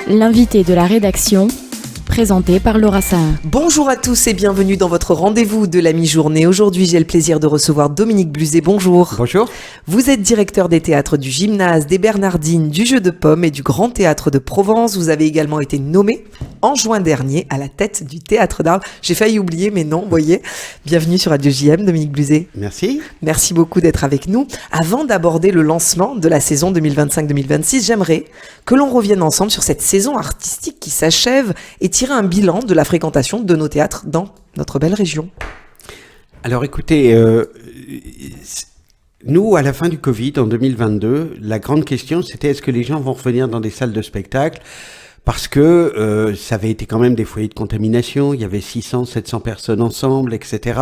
L'invité de la rédaction, présenté par Laura Sahin. Bonjour à tous et bienvenue dans votre rendez-vous de la mi-journée. Aujourd'hui, j'ai le plaisir de recevoir Dominique Bluzet. Bonjour. Bonjour. Vous êtes directeur des théâtres du Gymnase, des Bernardines, du Jeu de Paume et du Grand Théâtre de Provence. Vous avez également été nommé en juin dernier à la tête du Théâtre d'Arles. J'ai failli oublier, mais non, vous voyez. Bienvenue sur Radio JM, Dominique Bluzet. Merci. Merci beaucoup d'être avec nous. Avant d'aborder le lancement de la saison 2025-2026, j'aimerais que l'on revienne ensemble sur cette saison artistique qui s'achève et tirer un bilan de la fréquentation de nos théâtres dans notre belle région. Alors écoutez, nous, à la fin du Covid, en 2022, la grande question, c'était est-ce que les gens vont revenir dans des salles de spectacle ? Parce que ça avait été quand même des foyers de contamination, il y avait 600, 700 personnes ensemble, etc.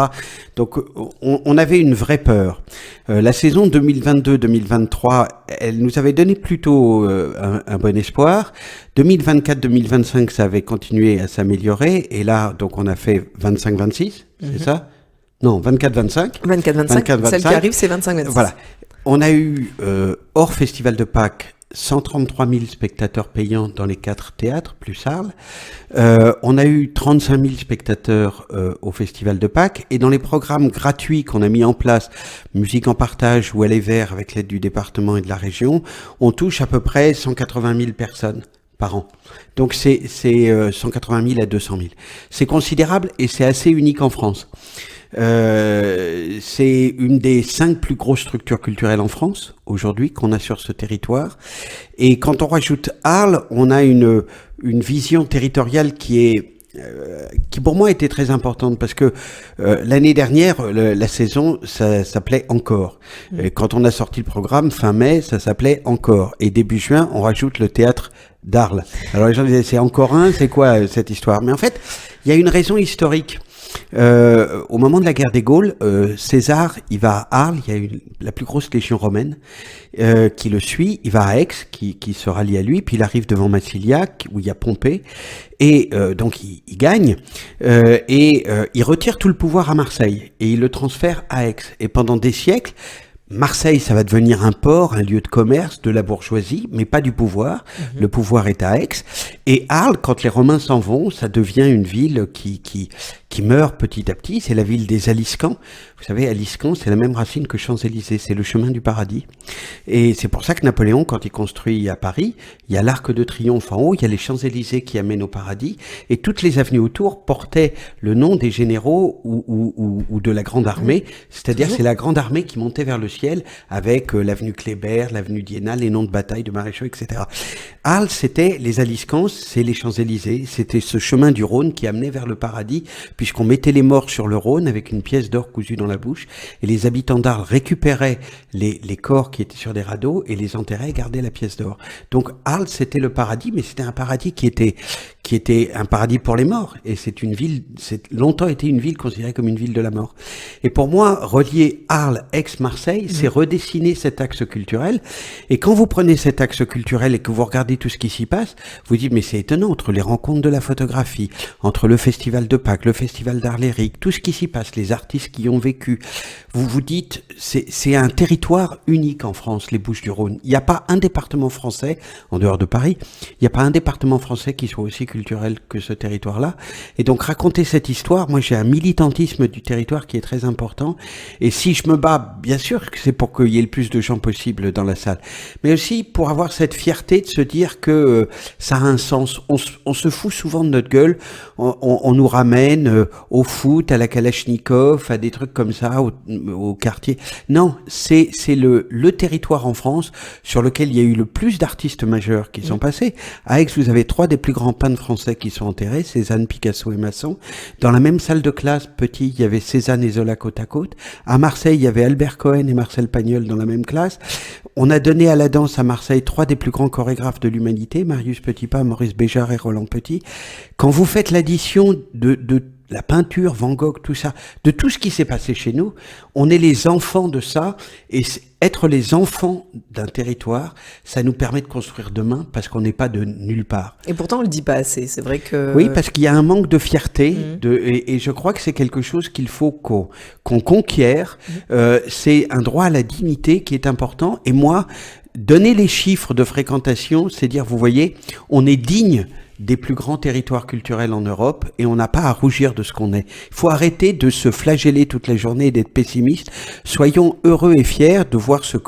Donc on avait une vraie peur. La saison 2022-2023, elle nous avait donné plutôt un bon espoir. 2024-2025, ça avait continué à s'améliorer. Et là, donc on a fait 25-26, c'est ça ? Non, 24-25. 24-25, celle qui arrive, c'est 25-26. Voilà. On a eu, hors Festival de Pâques, 133 000 spectateurs payants dans les 4 théâtres, plus Arles. On a eu 35 000 spectateurs au Festival de Pâques. Et dans les programmes gratuits qu'on a mis en place, Musique en partage ou Aller Vert avec l'aide du département et de la région, on touche à peu près 180 000 personnes par an. Donc c'est 180 000 à 200 000. C'est considérable et c'est assez unique en France. C'est une des 5 plus grosses structures culturelles en France aujourd'hui qu'on a sur ce territoire. Et quand on rajoute Arles, on a une vision territoriale qui pour moi était très importante parce que l'année dernière la saison ça s'appelait Encore. Et quand on a sorti le programme fin mai, ça s'appelait Encore. Et début juin, on rajoute le théâtre d'Arles. Alors les gens disaient c'est encore un, c'est quoi cette histoire ? Mais en fait, il y a une raison historique. Au moment de la guerre des Gaules, César, il va à Arles, il y a la plus grosse légion romaine qui le suit, il va à Aix, qui se rallie à lui, puis il arrive devant Massiliac, où il y a Pompée, et donc il gagne, et il retire tout le pouvoir à Marseille, et il le transfère à Aix. Et pendant des siècles, Marseille, ça va devenir un port, un lieu de commerce de la bourgeoisie, mais pas du pouvoir. Le pouvoir est à Aix. Et Arles, quand les Romains s'en vont, ça devient une ville qui meurt petit à petit. C'est la ville des Aliscans. Vous savez, Aliscan, c'est la même racine que Champs-Élysées. C'est le chemin du paradis. Et c'est pour ça que Napoléon, quand il construit à Paris, il y a l'Arc de Triomphe en haut, il y a les Champs-Élysées qui amènent au paradis. Et toutes les avenues autour portaient le nom des généraux ou de la Grande Armée. C'est-à-dire, c'est la Grande Armée qui montait vers le ciel avec l'avenue Kléber, l'avenue d'Iéna, les noms de bataille, de maréchaux, etc. Arles, c'était les Aliscans, c'est les Champs-Élysées. C'était ce chemin du Rhône qui amenait vers le paradis, puisqu'on mettait les morts sur le Rhône avec une pièce d'or cousue dans la bouche, et les habitants d'Arles récupéraient les corps qui étaient sur des radeaux et les enterraient et gardaient la pièce d'or. Donc Arles, c'était le paradis, mais c'était un paradis qui était un paradis pour les morts. Et c'est longtemps été une ville considérée comme une ville de la mort. Et pour moi, relier Arles, Aix, Marseille, c'est redessiner cet axe culturel. Et quand vous prenez cet axe culturel et que vous regardez tout ce qui s'y passe, vous dites, mais c'est étonnant, entre les rencontres de la photographie, entre le Festival de Pâques, le Festival d'Arles-Lyrique, tout ce qui s'y passe, les artistes qui y ont vécu, vous vous dites, c'est un territoire unique en France, les Bouches-du-Rhône. Il n'y a pas un département français, en dehors de Paris, il n'y a pas un département français qui soit aussi culturel que ce territoire-là. Et donc, raconter cette histoire, moi, j'ai un militantisme du territoire qui est très important. Et si je me bats, bien sûr, c'est pour qu'il y ait le plus de gens possible dans la salle. Mais aussi pour avoir cette fierté de se dire que ça a un sens. On se fout souvent de notre gueule. On nous ramène au foot, à la Kalachnikov, à des trucs comme ça, au quartier. Non, c'est le territoire en France sur lequel il y a eu le plus d'artistes majeurs qui sont passés. À Aix, vous avez 3 des plus grands peintres français qui sont enterrés, Cézanne, Picasso et Masson. Dans la même salle de classe, petit, il y avait Cézanne et Zola côte à côte. À Marseille, il y avait Albert Cohen et Marcel Pagnol dans la même classe. On a donné à la danse à Marseille 3 des plus grands chorégraphes de l'humanité, Marius Petipa, Maurice Béjart et Roland Petit. Quand vous faites l'addition de la peinture, Van Gogh, tout ça, de tout ce qui s'est passé chez nous. On est les enfants de ça, et être les enfants d'un territoire, ça nous permet de construire demain, parce qu'on n'est pas de nulle part. Et pourtant, on le dit pas assez. C'est vrai que... Oui, parce qu'il y a un manque de fierté, et je crois que c'est quelque chose qu'il faut qu'on conquiert. C'est un droit à la dignité qui est important. Et moi, donner les chiffres de fréquentation, c'est dire, vous voyez, on est digne des plus grands territoires culturels en Europe, et on n'a pas à rougir de ce qu'on est. Il faut arrêter de se flageller toute la journée et d'être pessimiste. Soyons heureux et fiers de voir se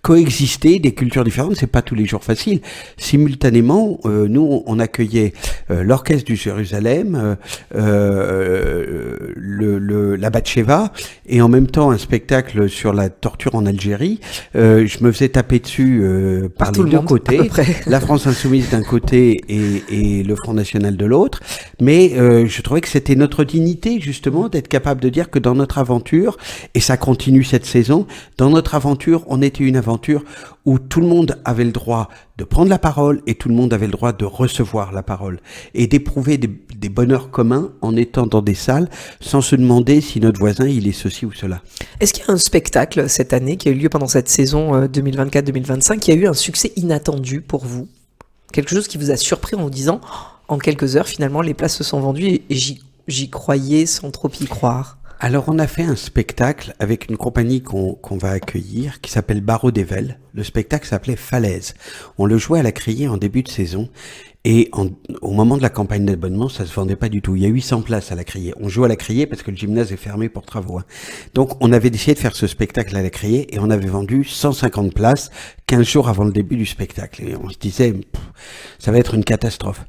coexister des cultures différentes. C'est pas tous les jours facile. Simultanément, nous, on accueillait l'orchestre du Jérusalem, la Batsheva, et en même temps un spectacle sur la torture en Algérie. Je me faisais taper dessus par les deux côtés. La France Insoumise d'un côté et le Front National de l'autre, mais je trouvais que c'était notre dignité justement d'être capable de dire que dans notre aventure, et ça continue cette saison, dans notre aventure, on était une aventure où tout le monde avait le droit de prendre la parole et tout le monde avait le droit de recevoir la parole et d'éprouver des bonheurs communs en étant dans des salles sans se demander si notre voisin il est ceci ou cela. Est-ce qu'il y a un spectacle cette année qui a eu lieu pendant cette saison 2024-2025 qui a eu un succès inattendu pour vous ? Quelque chose qui vous a surpris en vous disant, en quelques heures, finalement, les places se sont vendues et j'y croyais sans trop y croire. Alors, on a fait un spectacle avec une compagnie qu'on va accueillir qui s'appelle Barreau d'Evel. Le spectacle s'appelait Falaise. On le jouait à la Criée en début de saison. Et au moment de la campagne d'abonnement, ça se vendait pas du tout. Il y a 800 places à la Criée. On joue à la Criée parce que le gymnase est fermé pour travaux. Donc, on avait décidé de faire ce spectacle à la Criée et on avait vendu 150 places 15 jours avant le début du spectacle. Et on se disait, ça va être une catastrophe.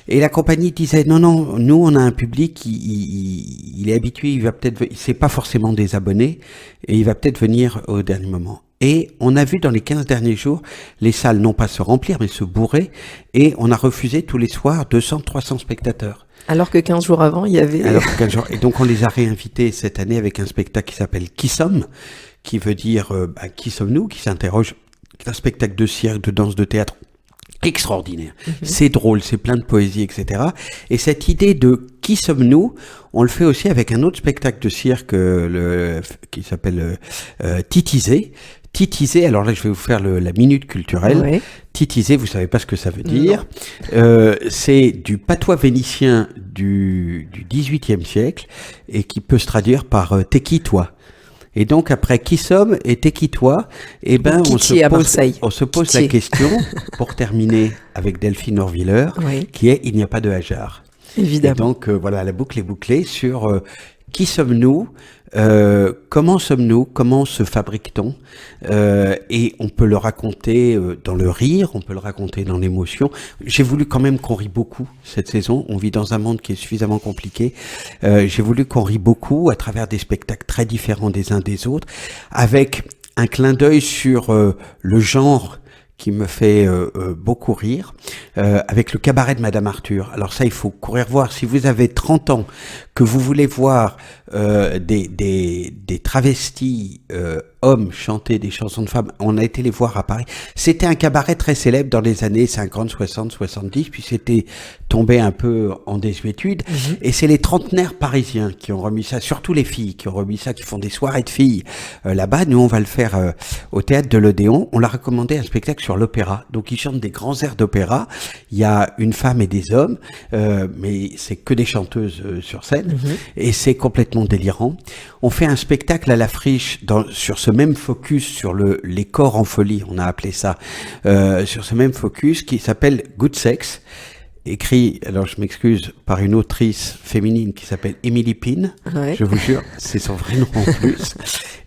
Et la compagnie disait, non, nous, on a un public, il est habitué, il va peut-être, c'est pas forcément des abonnés et il va peut-être venir au dernier moment. Et on a vu dans les 15 derniers jours, les salles non pas se remplir, mais se bourrer. Et on a refusé tous les soirs 200, 300 spectateurs. Alors que 15 jours avant, il y avait... Alors que 15 jours. Et donc on les a réinvités cette année avec un spectacle qui s'appelle Qui sommes, qui veut dire qui sommes-nous, qui s'interroge. C'est un spectacle de cirque, de danse, de théâtre extraordinaire. C'est drôle, c'est plein de poésie, etc. Et cette idée de qui sommes-nous, on le fait aussi avec un autre spectacle de cirque qui s'appelle Titisé. Titisé, alors là je vais vous faire la minute culturelle. Ouais. Titisé, vous savez pas ce que ça veut dire. C'est du patois vénitien du XVIIIe siècle et qui peut se traduire par t'es qui toi. Et donc après qui sommes et t'es qui toi, eh ben on se pose la question pour terminer avec Delphine Orviller, oui. Qui est il n'y a pas de hasard. Évidemment. Et donc voilà, la boucle est bouclée sur qui sommes-nous, comment sommes-nous, comment se fabrique-t-on, et on peut le raconter dans le rire, on peut le raconter dans l'émotion. J'ai voulu quand même qu'on rit beaucoup cette saison. On vit dans un monde qui est suffisamment compliqué. J'ai voulu qu'on rit beaucoup à travers des spectacles très différents des uns des autres, avec un clin d'œil sur le genre qui me fait beaucoup rire, avec le cabaret de Madame Arthur. Alors ça, il faut courir voir. Si vous avez 30 ans, que vous voulez voir des travestis hommes chanter des chansons de femmes, on a été les voir à Paris. C'était un cabaret très célèbre dans les années 50, 60, 70, puis c'était tombé un peu en désuétude. Et c'est les trentenaires parisiens qui ont remis ça, surtout les filles qui ont remis ça, qui font des soirées de filles là-bas. Nous, on va le faire au théâtre de l'Odéon. On l'a recommandé un spectacle sur l'opéra. Donc, ils chantent des grands airs d'opéra. Il y a une femme et des hommes, mais c'est que des chanteuses sur scène. Et c'est complètement délirant. On fait un spectacle à la Friche sur ce même focus sur les corps en folie, on a appelé ça, sur ce même focus qui s'appelle Good Sex, écrit, alors je m'excuse, par une autrice féminine qui s'appelle Emily Pine, ouais. Je vous jure, c'est son vrai nom en plus.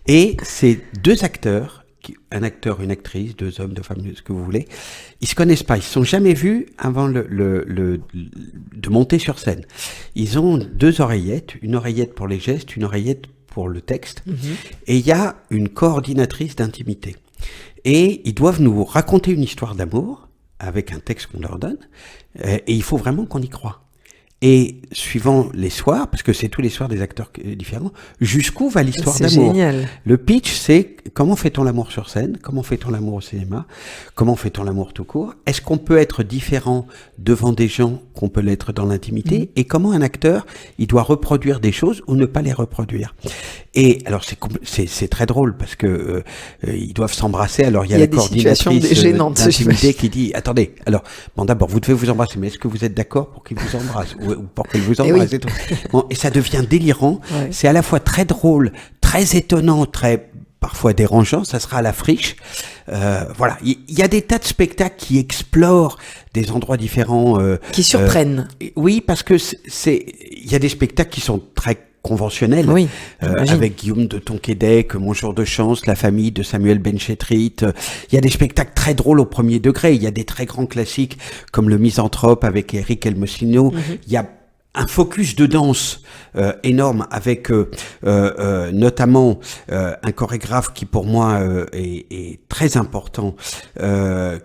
Et c'est deux acteurs, un acteur, une actrice, deux hommes, deux femmes, ce que vous voulez, ils se connaissent pas, ils se sont jamais vus avant de monter sur scène. Ils ont deux oreillettes, une oreillette pour les gestes, une oreillette pour le texte, et il y a une coordinatrice d'intimité. Et ils doivent nous raconter une histoire d'amour avec un texte qu'on leur donne, et il faut vraiment qu'on y croie. Et suivant les soirs, parce que c'est tous les soirs des acteurs différents, jusqu'où va l'histoire C'est d'amour? génial. Le pitch, c'est comment fait-on l'amour sur scène? Comment fait-on l'amour au cinéma? Comment fait-on l'amour tout court? Est-ce qu'on peut être différent devant des gens qu'on peut l'être dans l'intimité? Et comment un acteur, il doit reproduire des choses ou ne pas les reproduire? Et alors c'est très drôle parce que ils doivent s'embrasser. Alors il y a la des situations coordinatrice gênantes, d'intimité qui dit attendez. Alors bon d'abord vous devez vous embrasser, mais est-ce que vous êtes d'accord pour qu'il vous embrasse ou pour qu'elle vous embrasse? oui. Et tout. Bon, et ça devient délirant. Ouais. C'est à la fois très drôle, très étonnant, très parfois dérangeant. Ça sera à la friche. Voilà, il y a des tas de spectacles qui explorent des endroits différents, Qui surprennent. oui, parce que il y a des spectacles qui sont très conventionnels, Oui, j'imagine. avec Guillaume de Tonquédec, Mon jour de chance, La famille de Samuel Benchetrit. Il y a des spectacles très drôles au premier degré. Il y a des très grands classiques comme Le Misanthrope avec Eric Elmosino. Il y a un focus de danse énorme avec notamment un chorégraphe qui pour moi est très important,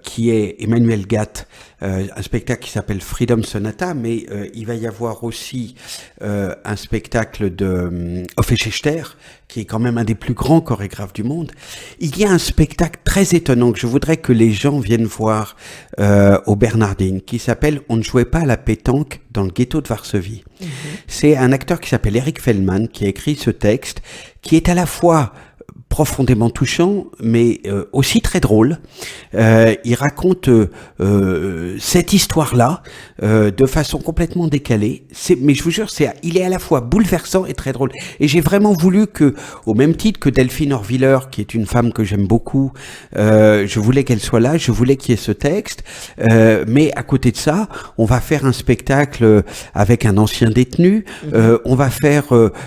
qui est Emmanuel Gatt, un spectacle qui s'appelle Freedom Sonata, mais il va y avoir aussi un spectacle de Ophé Schechter, qui est quand même un des plus grands chorégraphes du monde. Il y a un spectacle très étonnant que je voudrais que les gens viennent voir aux Bernardines, qui s'appelle « On ne jouait pas à la pétanque dans le ghetto de Varsovie ». C'est un acteur qui s'appelle Eric Feldman qui a écrit ce texte, qui est à la fois profondément touchant, mais aussi très drôle. Il raconte cette histoire-là de façon complètement décalée. Mais je vous jure, il est à la fois bouleversant et très drôle. Et j'ai vraiment voulu que, au même titre que Delphine Orviller, qui est une femme que j'aime beaucoup, je voulais qu'elle soit là, je voulais qu'il y ait ce texte. Mais à côté de ça, on va faire un spectacle avec un ancien détenu. On va faire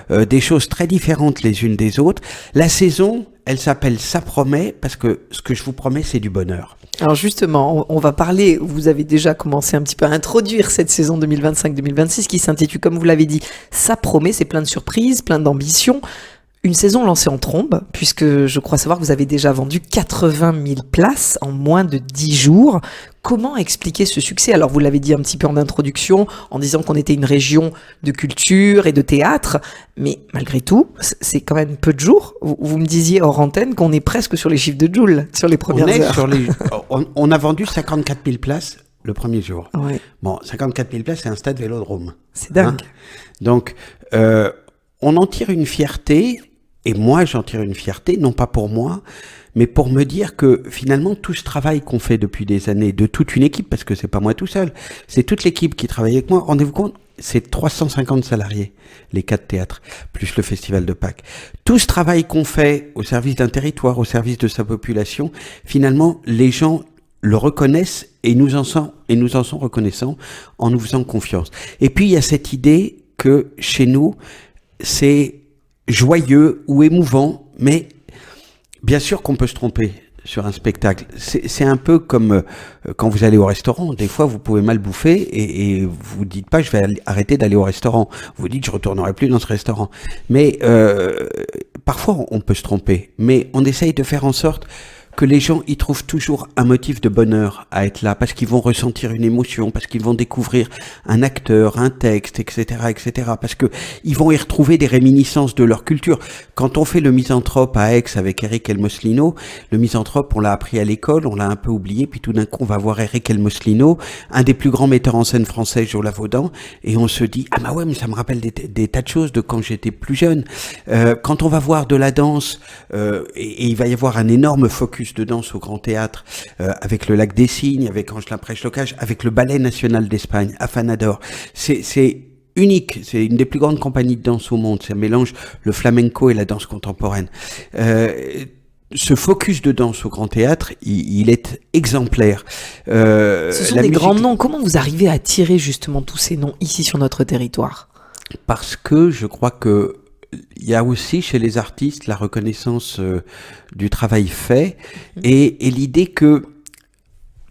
des choses très différentes les unes des autres. La saison, elle s'appelle Ça promet, parce que ce que je vous promets, c'est du bonheur. Alors justement, on va parler, vous avez déjà commencé un petit peu à introduire cette saison 2025-2026 qui s'intitule, comme vous l'avez dit, Ça promet, c'est plein de surprises, plein d'ambitions. Une saison lancée en trombe, puisque je crois savoir que vous avez déjà vendu 80 000 places en moins de 10 jours. Comment expliquer ce succès? Alors vous l'avez dit un petit peu en introduction, en disant qu'on était une région de culture et de théâtre, mais malgré tout, c'est quand même peu de jours. Vous me disiez hors antenne qu'on est presque sur les chiffres de Joule, sur les premières heures. On a vendu 54 000 places le premier jour. Ouais. Bon, 54 000 places, c'est un stade Vélodrome. C'est dingue. Donc, on en tire une fierté, et moi j'en tire une fierté, non pas pour moi, mais pour me dire que finalement tout ce travail qu'on fait depuis des années, de toute une équipe, parce que c'est pas moi tout seul, c'est toute l'équipe qui travaille avec moi, rendez-vous compte, c'est 350 salariés, les 4 théâtres, plus le Festival de Pâques. Tout ce travail qu'on fait au service d'un territoire, au service de sa population, finalement les gens le reconnaissent et nous en sont reconnaissants en nous faisant confiance. Et puis il y a cette idée que chez nous, c'est joyeux ou émouvant, mais bien sûr qu'on peut se tromper sur un spectacle. C'est un peu comme quand vous allez au restaurant. Des fois, vous pouvez mal bouffer et vous dites pas je vais arrêter d'aller au restaurant. Vous dites je retournerai plus dans ce restaurant. Mais parfois, on peut se tromper. Mais on essaye de faire en sorte que les gens y trouvent toujours un motif de bonheur à être là, parce qu'ils vont ressentir une émotion, parce qu'ils vont découvrir un acteur, un texte, etc., etc., parce que ils vont y retrouver des réminiscences de leur culture. Quand on fait le Misanthrope à Aix avec Eric Elmosino, le Misanthrope, on l'a appris à l'école, on l'a un peu oublié, puis tout d'un coup, on va voir Eric Elmosino, un des plus grands metteurs en scène français, Jo Lavaudan, et on se dit, ah bah ouais, mais ça me rappelle des tas de choses de quand j'étais plus jeune. Quand on va voir de la danse, et il va y avoir un énorme focus de danse au Grand Théâtre, avec le Lac des Cygnes, avec Angelin Prech-Locage, avec le Ballet National d'Espagne, Afanador. C'est unique, c'est une des plus grandes compagnies de danse au monde, ça mélange le flamenco et la danse contemporaine. Ce focus de danse au Grand Théâtre, il est exemplaire. Ce sont des grands noms. Comment vous arrivez à attirer justement tous ces noms ici sur notre territoire? Parce que je crois que il y a aussi chez les artistes la reconnaissance du travail fait et l'idée que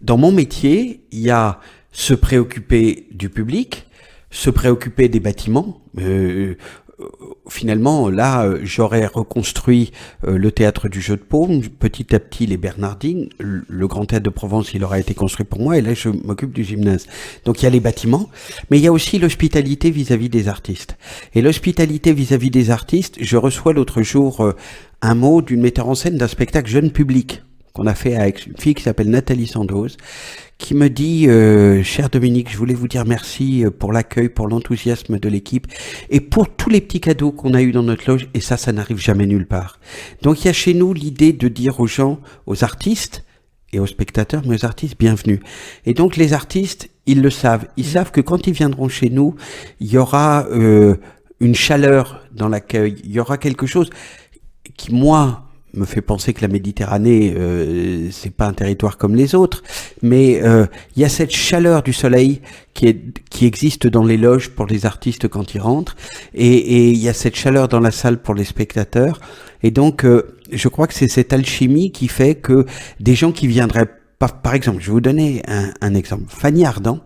dans mon métier, il y a se préoccuper du public, se préoccuper des bâtiments. finalement, là, j'aurais reconstruit le théâtre du Jeu de Paume, petit à petit les Bernardines, le Grand Théâtre de Provence, il aura été construit pour moi, et là, je m'occupe du gymnase. Donc, il y a les bâtiments, mais il y a aussi l'hospitalité vis-à-vis des artistes. Et l'hospitalité vis-à-vis des artistes, je reçois l'autre jour un mot d'une metteur en scène d'un spectacle jeune public qu'on a fait avec une fille qui s'appelle Nathalie Sandoz, qui me dit cher Dominique, je voulais vous dire merci pour l'accueil, pour l'enthousiasme de l'équipe et pour tous les petits cadeaux qu'on a eu dans notre loge, et ça n'arrive jamais nulle part. Donc il y a chez nous l'idée de dire aux gens, aux artistes et aux spectateurs, mais aux artistes, bienvenue. Et donc les artistes, ils le savent, ils savent que quand ils viendront chez nous, il y aura une chaleur dans l'accueil, il y aura quelque chose qui, moi, me fait penser que la Méditerranée, c'est pas un territoire comme les autres, mais il y a cette chaleur du soleil qui existe dans les loges pour les artistes quand ils rentrent, et il y a cette chaleur dans la salle pour les spectateurs, et donc je crois que c'est cette alchimie qui fait que des gens qui viendraient par exemple, je vais vous donner un exemple. Fanny Ardant,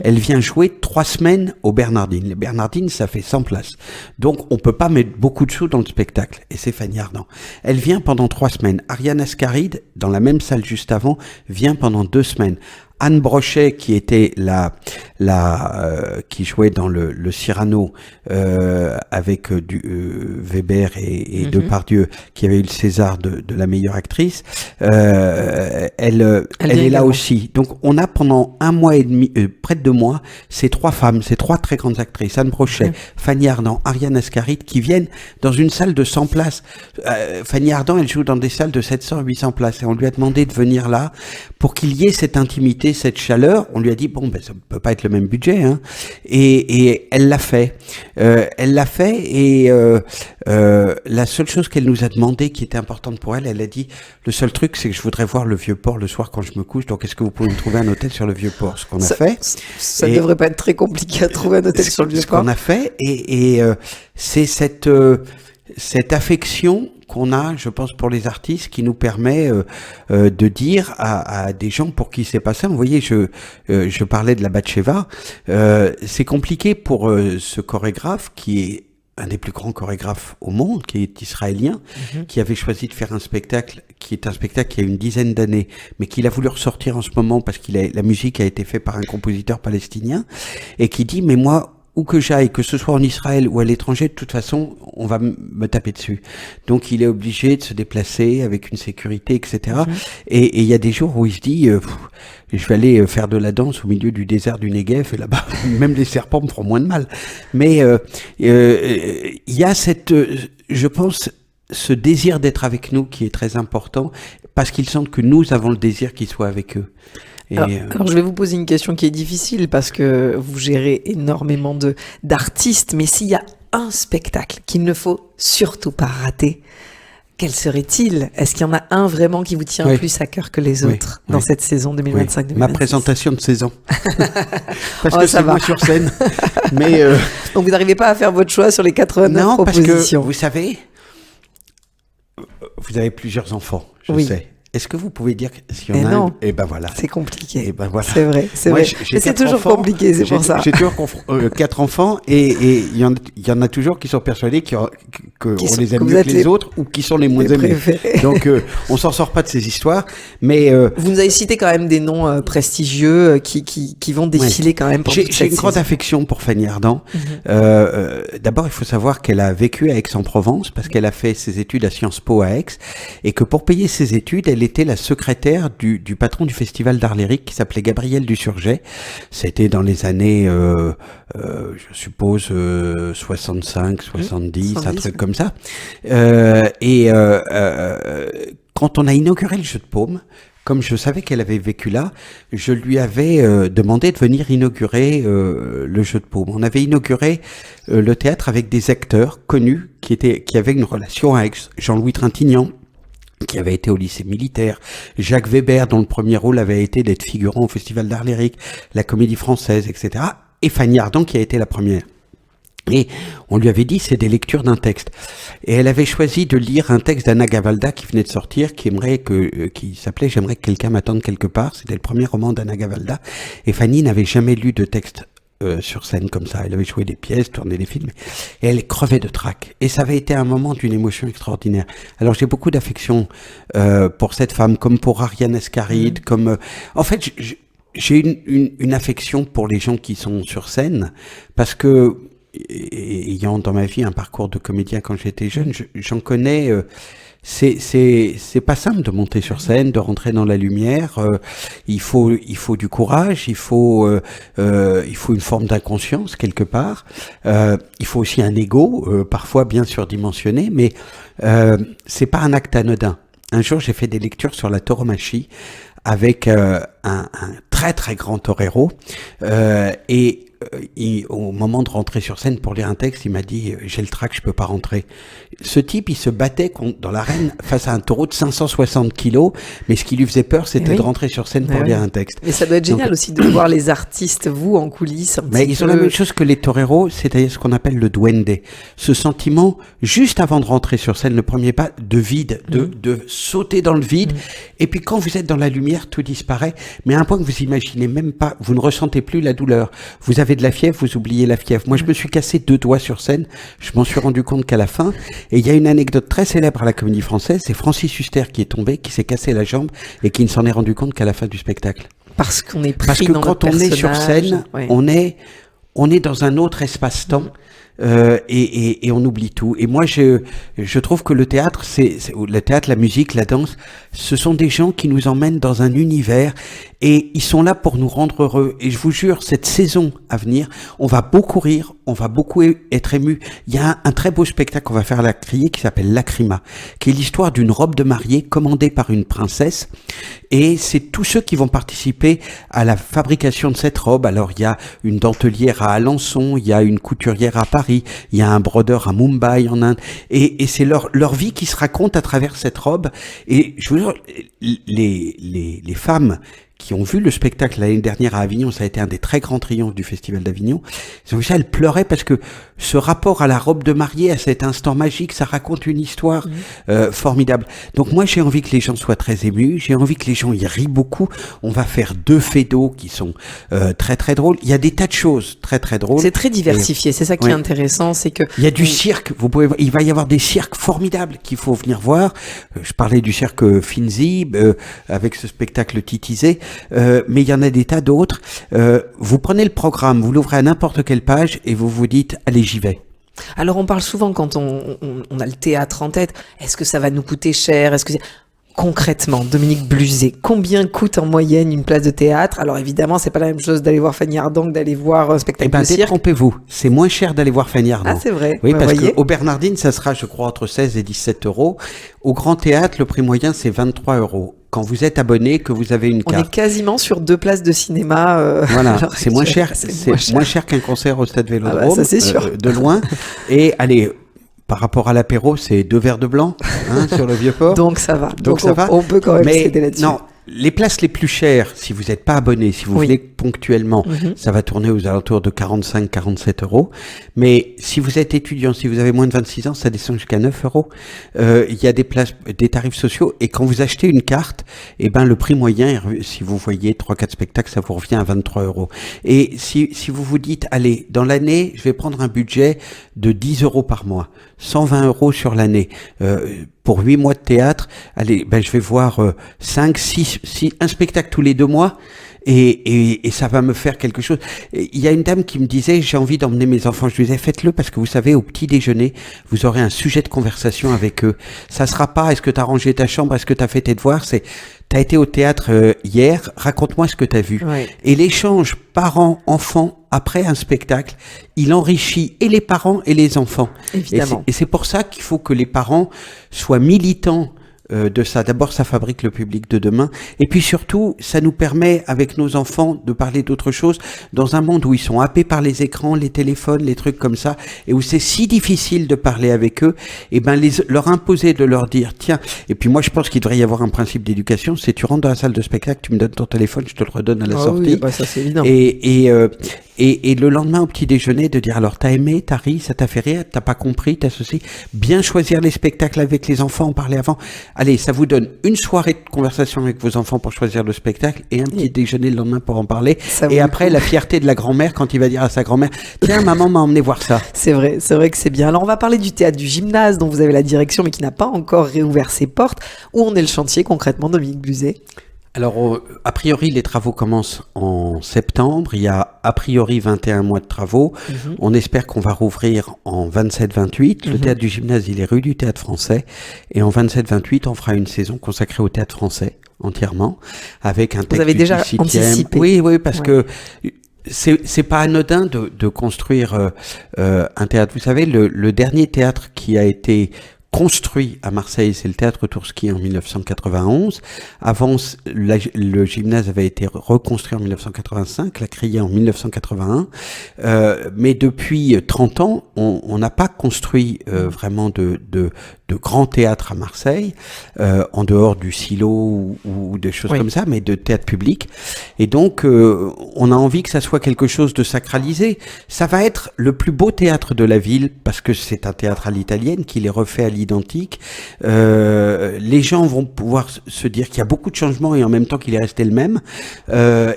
elle vient jouer 3 semaines aux Bernardines. Les Bernardines, ça fait 100 places. Donc, on peut pas mettre beaucoup de sous dans le spectacle. Et c'est Fanny Ardant. Elle vient pendant 3 semaines. Ariane Ascaride, dans la même salle juste avant, vient pendant 2 semaines. Anne Brochet, qui était qui jouait dans le Cyrano avec Weber et Depardieu, qui avait eu le César de la meilleure actrice, elle est là aussi. Donc on a pendant 1 mois et demi, près de 2 mois, ces 3 femmes, ces 3 très grandes actrices, Anne Brochet, Fanny Ardant, Ariane Ascaride, qui viennent dans une salle de 100 places. Fanny Ardant, elle joue dans des salles de 700-800 places, et on lui a demandé de venir là pour qu'il y ait cette intimité, cette chaleur. On lui a dit bon, ben ça peut pas être le même budget, hein. Et elle l'a fait. Et la seule chose qu'elle nous a demandé qui était importante pour elle, elle a dit le seul truc, c'est que je voudrais voir le Vieux-Port le soir quand je me couche. Donc est-ce que vous pouvez me trouver un hôtel sur le Vieux-Port? Ce qu'on a fait. Ça devrait pas être très compliqué à trouver un hôtel sur le Vieux-Port. Ce qu'on a fait, et c'est cette affection qu'on a, je pense, pour les artistes, qui nous permet de dire à des gens pour qui c'est pas ça. Vous voyez, je parlais de la Batcheva. C'est compliqué pour ce chorégraphe qui est un des plus grands chorégraphes au monde, qui est israélien, qui avait choisi de faire un spectacle qui est un spectacle qui a une dizaine d'années, mais qu'il a voulu ressortir en ce moment parce la musique a été faite par un compositeur palestinien, et qui dit, mais moi, où que j'aille, que ce soit en Israël ou à l'étranger, de toute façon, on va me taper dessus. Donc, il est obligé de se déplacer avec une sécurité, etc. Et il y a des jours où il se dit, je vais aller faire de la danse au milieu du désert du Negev, et là-bas, même les serpents me feront moins de mal. Mais il y a je pense, ce désir d'être avec nous qui est très important, parce qu'ils sentent que nous avons le désir qu'ils soient avec eux. Alors, je vais vous poser une question qui est difficile parce que vous gérez énormément d'artistes, mais s'il y a un spectacle qu'il ne faut surtout pas rater, quel serait-il? Est-ce qu'il y en a un vraiment qui vous tient plus à cœur que les autres dans cette saison 2025-2026? Ma présentation de saison. Parce que c'est moi sur scène. Mais donc vous n'arrivez pas à faire votre choix sur les 89 propositions? Non, parce que vous savez, vous avez plusieurs enfants, je sais. Est-ce que vous pouvez dire s'il y en a un? Eh ben voilà. C'est compliqué. Eh ben voilà. C'est vrai, c'est vrai. Mais c'est toujours compliqué, c'est pour ça. J'ai toujours 4 enfants, et il y en a toujours qui sont persuadés qu'on les aime mieux que les autres, ou qui sont les moins aimés. Donc on s'en sort pas de ces histoires. Mais vous nous avez cité quand même des noms prestigieux qui vont défiler quand même pour toute cette saison. J'ai une grande affection pour Fanny Ardant. D'abord, il faut savoir qu'elle a vécu à Aix-en-Provence, parce qu'elle a fait ses études à Sciences Po à Aix, et que pour payer ses études, elle était la secrétaire du patron du Festival d'Art Lyrique, qui s'appelait Gabriel Dusurget. C'était dans les années, je suppose, 65, 70, un truc comme ça. Quand on a inauguré le Jeu de Paume, comme je savais qu'elle avait vécu là, je lui avais demandé de venir inaugurer le Jeu de Paume. On avait inauguré le théâtre avec des acteurs connus qui avaient une relation avec Jean-Louis Trintignant, qui avait été au lycée militaire, Jacques Weber, dont le premier rôle avait été d'être figurant au Festival d'Art Lyrique, la Comédie Française, etc. Et Fanny Ardant, qui a été la première. Et on lui avait dit, c'est des lectures d'un texte. Et elle avait choisi de lire un texte d'Anna Gavalda qui venait de sortir, qui s'appelait « J'aimerais que quelqu'un m'attende quelque part ». C'était le premier roman d'Anna Gavalda. Et Fanny n'avait jamais lu de texte sur scène comme ça. Elle avait joué des pièces, tourné des films, et elle crevait de trac. Et ça avait été un moment d'une émotion extraordinaire. Alors j'ai beaucoup d'affection pour cette femme, comme pour Ariane Ascaride, comme en fait j'ai une affection pour les gens qui sont sur scène, parce que ayant dans ma vie un parcours de comédien quand j'étais jeune, j'en connais. C'est pas simple de monter sur scène, de rentrer dans la lumière. Il faut du courage, il faut une forme d'inconscience quelque part. Il faut aussi un ego, parfois bien surdimensionné, mais c'est pas un acte anodin. Un jour, j'ai fait des lectures sur la tauromachie avec un très très grand torero, et au moment de rentrer sur scène pour lire un texte, il m'a dit j'ai le trac, je peux pas rentrer. Ce type, il se battait dans l'arène face à un taureau de 560 kilos, mais ce qui lui faisait peur, c'était de rentrer sur scène pour lire un texte. Mais ça doit être génial aussi de voir les artistes, vous, en coulisses. Mais ils ont la même chose que les toreros, c'est-à-dire ce qu'on appelle le duende. Ce sentiment, juste avant de rentrer sur scène, le premier pas de vide, de sauter dans le vide. Et puis quand vous êtes dans la lumière, tout disparaît, mais à un point que vous imaginez même pas, vous ne ressentez plus la douleur. Vous avez de la fièvre, vous oubliez la fièvre. Moi, je me suis cassé 2 doigts sur scène. Je m'en suis rendu compte qu'à la fin. Et il y a une anecdote très célèbre à la Comédie Française. C'est Francis Huster qui est tombé, qui s'est cassé la jambe et qui ne s'en est rendu compte qu'à la fin du spectacle. Parce qu'on est pris Parce que dans quand notre on est sur personnage, scène, on est dans un autre espace-temps. Et on oublie tout. Et moi, je trouve que le théâtre, le théâtre, la musique, la danse, ce sont des gens qui nous emmènent dans un univers et ils sont là pour nous rendre heureux. Et je vous jure, cette saison à venir, on va beaucoup rire, on va beaucoup être ému. Il y a un très beau spectacle qu'on va faire à la Criée qui s'appelle Lacrima, qui est l'histoire d'une robe de mariée commandée par une princesse. Et c'est tous ceux qui vont participer à la fabrication de cette robe. Alors, il y a une dentelière à Alençon, il y a une couturière à Paris, il y a un brodeur à Mumbai en Inde, et c'est leur vie qui se raconte à travers cette robe. Et je vous jure, les femmes qui ont vu le spectacle l'année dernière à Avignon, ça a été un des très grands triomphes du Festival d'Avignon. Elles pleuraient parce que ce rapport à la robe de mariée, à cet instant magique, ça raconte une histoire formidable. Donc moi, j'ai envie que les gens soient très émus, j'ai envie que les gens y rient beaucoup. On va faire 2 fédos qui sont très très drôles. Il y a des tas de choses très très drôles. C'est très diversifié, c'est ça qui est intéressant, c'est que... Il y a du cirque, il va y avoir des cirques formidables qu'il faut venir voir. Je parlais du cirque Finzi, avec ce spectacle titisé. Mais il y en a des tas d'autres. Vous prenez le programme, vous l'ouvrez à n'importe quelle page et vous vous dites, allez, j'y vais. Alors on parle souvent quand on a le théâtre en tête, est-ce que ça va nous coûter cher? Concrètement, Dominique Bluzet, combien coûte en moyenne une place de théâtre? Alors évidemment, c'est pas la même chose d'aller voir Fanny Ardant que d'aller voir un spectacle de cirque. Détrompez-vous, c'est moins cher d'aller voir Fanny Ardant. Ah, c'est vrai. Oui, parce qu'au Bernardine, ça sera, je crois, entre 16 et 17 euros. Au Grand Théâtre, le prix moyen, c'est 23 euros. Quand vous êtes abonné, que vous avez une carte. On est quasiment sur 2 places de cinéma. Voilà, c'est moins cher. C'est moins cher qu'un concert au Stade Vélodrome. Ah bah, ça, c'est sûr. De loin. Et allez, par rapport à l'apéro, c'est 2 verres de blanc sur le Vieux-Port. Donc ça va. Donc ça va. On peut quand même céder là-dessus. Non, les places les plus chères, si vous n'êtes pas abonné, si vous venez ponctuellement, ça va tourner aux alentours de 45-47 euros. Mais si vous êtes étudiant, si vous avez moins de 26 ans, ça descend jusqu'à 9 euros. Il y a des places, des tarifs sociaux. Et quand vous achetez une carte, le prix moyen, si vous voyez 3-4 spectacles, ça vous revient à 23 euros. Et si vous vous dites, allez, dans l'année, je vais prendre un budget de 10 euros par mois, 120 euros sur l'année, pour 8 mois de théâtre, allez, je vais voir 5, 6, un spectacle tous les 2 mois. Et ça va me faire quelque chose. Il y a une dame qui me disait, j'ai envie d'emmener mes enfants. Je lui disais, faites-le parce que vous savez, au petit déjeuner, vous aurez un sujet de conversation avec eux. Ça sera pas, est-ce que t'as rangé ta chambre, est-ce que t'as fait tes devoirs, c'est, t'as été au théâtre hier, raconte-moi ce que t'as vu. Ouais. Et l'échange parents-enfants après un spectacle, il enrichit et les parents et les enfants. Évidemment. Et c'est pour ça qu'il faut que les parents soient militants de ça. D'abord, ça fabrique le public de demain. Et puis surtout, ça nous permet, avec nos enfants, de parler d'autre chose dans un monde où ils sont happés par les écrans, les téléphones, les trucs comme ça, et où c'est si difficile de parler avec eux, et leur imposer de leur dire, tiens, et puis moi, je pense qu'il devrait y avoir un principe d'éducation, c'est tu rentres dans la salle de spectacle, tu me donnes ton téléphone, je te le redonne à la sortie. Oui, ça c'est évident. Et le lendemain au petit déjeuner de dire alors t'as aimé, t'as ri, ça t'a fait rire, t'as pas compris, t'as ceci, bien choisir les spectacles avec les enfants, en parler avant. Allez, ça vous donne une soirée de conversation avec vos enfants pour choisir le spectacle et un petit déjeuner le lendemain pour en parler. Et après la fierté de la grand-mère quand il va dire à sa grand-mère tiens maman m'a emmené voir ça. C'est vrai que c'est bien. Alors on va parler du théâtre du Gymnase dont vous avez la direction mais qui n'a pas encore réouvert ses portes. Où en est le chantier concrètement, Dominique Buzet? Alors, a priori, les travaux commencent en septembre. Il y a a priori 21 mois de travaux. On espère qu'on va rouvrir en 27-28. Le théâtre du Gymnase, il est rue du Théâtre Français. Et en 27-28, on fera une saison consacrée au théâtre français entièrement, avec un texte. Vous avez déjà anticipé? Oui, parce que c'est pas anodin de construire un théâtre. Vous savez, le dernier théâtre qui a été construit à Marseille, c'est le théâtre Tourski en 1991. Avant, le gymnase avait été reconstruit en 1985, la Criée en 1981. Mais depuis 30 ans, on n'a pas construit vraiment de grands théâtres à Marseille, en dehors du silo ou des choses comme ça, mais de théâtre public. Et donc, on a envie que ça soit quelque chose de sacralisé. Ça va être le plus beau théâtre de la ville, parce que c'est un théâtre à l'italienne, qu'il est refait à l'identique. Les gens vont pouvoir se dire qu'il y a beaucoup de changements et en même temps qu'il est resté le même.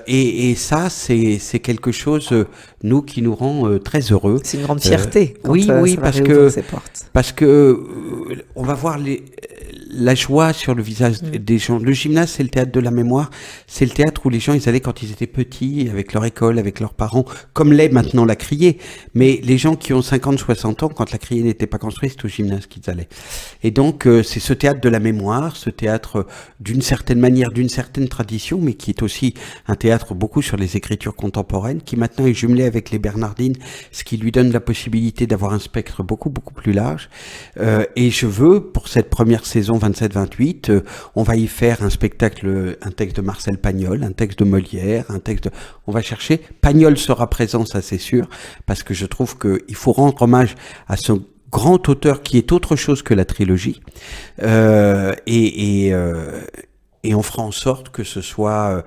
Et ça, c'est quelque chose, nous, qui nous rend très heureux. C'est une grande fierté. Oui, parce que on va voir la joie sur le visage des gens. Le gymnase, c'est le théâtre de la mémoire. C'est le théâtre où les gens, ils allaient quand ils étaient petits, avec leur école, avec leurs parents, comme l'est maintenant la Criée. Mais les gens qui ont 50, 60 ans, quand la Criée n'était pas construite, c'est au gymnase qu'ils allaient. Et donc, c'est ce théâtre de la mémoire, ce théâtre d'une certaine manière, d'une certaine tradition, mais qui est aussi un théâtre beaucoup sur les écritures contemporaines, qui maintenant est jumelé avec les Bernardines, ce qui lui donne la possibilité d'avoir un spectre beaucoup, beaucoup plus large. Et je veux, pour cette première saison 27-28, on va y faire un spectacle, un texte de Marcel Pagnol, un texte de Molière, on va chercher. Pagnol sera présent, ça c'est sûr, parce que je trouve qu'il faut rendre hommage à ce grand auteur qui est autre chose que la trilogie, et on fera en sorte que ce soit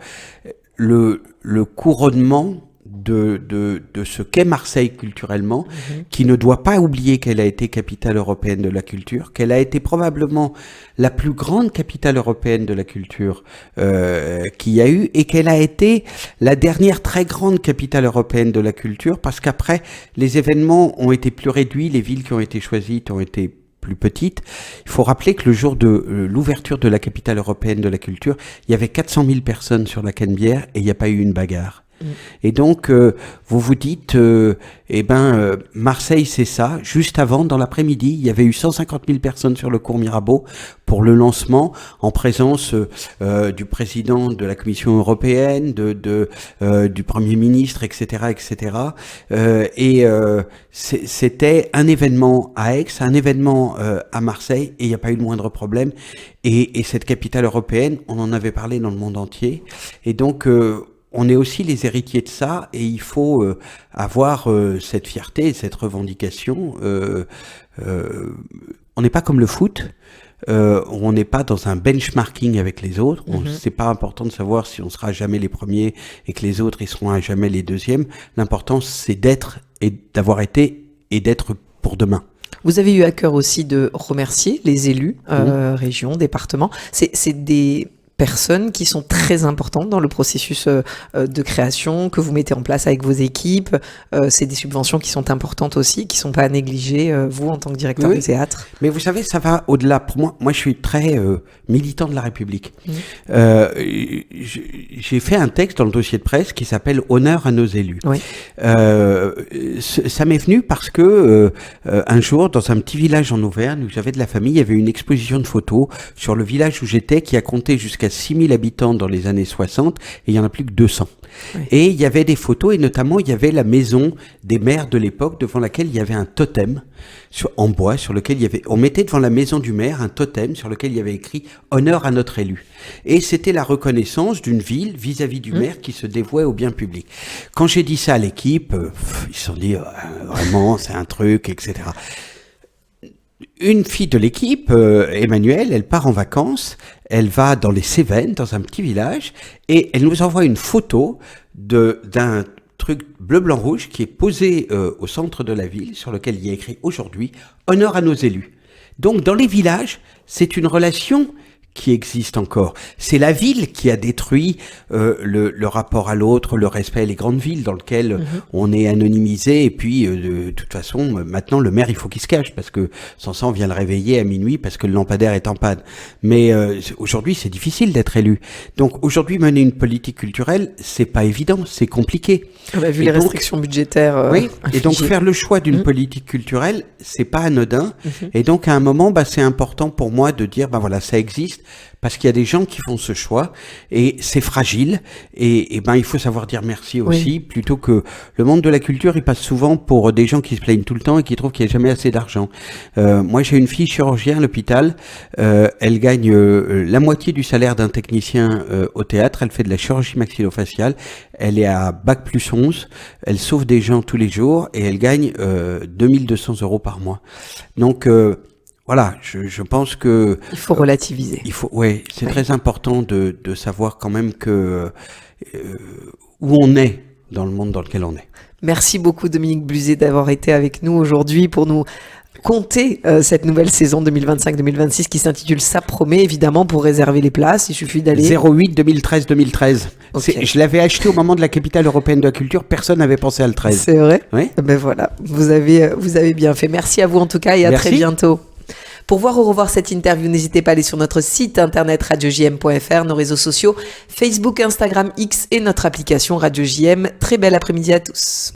le couronnement de ce qu'est Marseille culturellement, qui ne doit pas oublier qu'elle a été capitale européenne de la culture, qu'elle a été probablement la plus grande capitale européenne de la culture qu'il y a eu, et qu'elle a été la dernière très grande capitale européenne de la culture, parce qu'après, les événements ont été plus réduits, les villes qui ont été choisies ont été plus petite. Il faut rappeler que le jour de l'ouverture de la capitale européenne de la culture, il y avait 400 000 personnes sur la Canebière et il n'y a pas eu une bagarre. Et donc, vous vous dites, Marseille, c'est ça. Juste avant, dans l'après-midi, il y avait eu 150 000 personnes sur le cours Mirabeau pour le lancement, en présence du président de la Commission européenne, du Premier ministre, etc., etc. C'était un événement à Aix, un événement à Marseille, et il n'y a pas eu le moindre problème. Et cette capitale européenne, on en avait parlé dans le monde entier. Et donc, on est aussi les héritiers de ça, et il faut avoir cette fierté, cette revendication. On n'est pas comme le foot, on n'est pas dans un benchmarking avec les autres. C'est pas important de savoir si on sera jamais les premiers et que les autres ils seront à jamais les deuxièmes. L'important c'est d'être et d'avoir été et d'être pour demain. Vous avez eu à cœur aussi de remercier les élus, régions, départements. C'est des personnes qui sont très importantes dans le processus de création que vous mettez en place avec vos équipes. C'est des subventions qui sont importantes aussi, qui ne sont pas à négliger, vous, en tant que directeur de théâtre. Mais vous savez, ça va au-delà. Pour moi, je suis très militant de la République. J'ai fait un texte dans le dossier de presse qui s'appelle « Honneur à nos élus ». Ça m'est venu parce que un jour, dans un petit village en Auvergne, où j'avais de la famille, il y avait une exposition de photos sur le village où j'étais qui a compté jusqu'à 6000 habitants dans les années 60, et il y en a plus que 200. Et il y avait des photos, et notamment il y avait la maison des maires de l'époque devant laquelle il y avait un totem en bois, sur lequel on mettait devant la maison du maire un totem sur lequel il y avait écrit « Honneur à notre élu ». Et c'était la reconnaissance d'une ville vis-à-vis du maire qui se dévouait au bien public. Quand j'ai dit ça à l'équipe, ils se sont dit vraiment c'est un truc, etc. Une fille de l'équipe, Emmanuelle, elle part en vacances, elle va dans les Cévennes, dans un petit village, et elle nous envoie une photo d'un truc bleu, blanc, rouge qui est posé au centre de la ville, sur lequel il y a écrit aujourd'hui « Honneur à nos élus ». Donc, dans les villages, c'est une relation qui existe encore. C'est la ville qui a détruit le rapport à l'autre, le respect, les grandes villes dans lesquelles on est anonymisé, et puis de toute façon, maintenant le maire il faut qu'il se cache, parce que sans ça on vient le réveiller à minuit parce que le lampadaire est en panne. Mais aujourd'hui c'est difficile d'être élu. Donc aujourd'hui mener une politique culturelle, c'est pas évident, c'est compliqué. On a vu les restrictions budgétaires. Oui, et donc faire le choix d'une politique culturelle, c'est pas anodin. Et donc à un moment, c'est important pour moi de dire, voilà, ça existe, parce qu'il y a des gens qui font ce choix et c'est fragile et il faut savoir dire merci aussi, plutôt que le monde de la culture il passe souvent pour des gens qui se plaignent tout le temps et qui trouvent qu'il n'y a jamais assez d'argent. Moi j'ai une fille chirurgien à l'hôpital, elle gagne la moitié du salaire d'un technicien au théâtre, elle fait de la chirurgie maxillofaciale, elle est à Bac+11, elle sauve des gens tous les jours et elle gagne 2200 € par mois. Donc voilà, je pense que... Il faut relativiser. C'est très important de savoir quand même que où on est dans le monde dans lequel on est. Merci beaucoup Dominique Bluzet d'avoir été avec nous aujourd'hui pour nous conter cette nouvelle saison 2025-2026 qui s'intitule Ça promet. Évidemment, pour réserver les places, il suffit d'aller... 08 2013-2013. Okay. Je l'avais acheté au moment de la capitale européenne de la culture, personne n'avait pensé à le 13. C'est vrai ? Oui. Ben voilà, vous avez bien fait. Merci à vous en tout cas et à très bientôt. Pour voir ou revoir cette interview, n'hésitez pas à aller sur notre site internet radiojm.fr, nos réseaux sociaux, Facebook, Instagram, X et notre application Radio JM. Très bel après-midi à tous.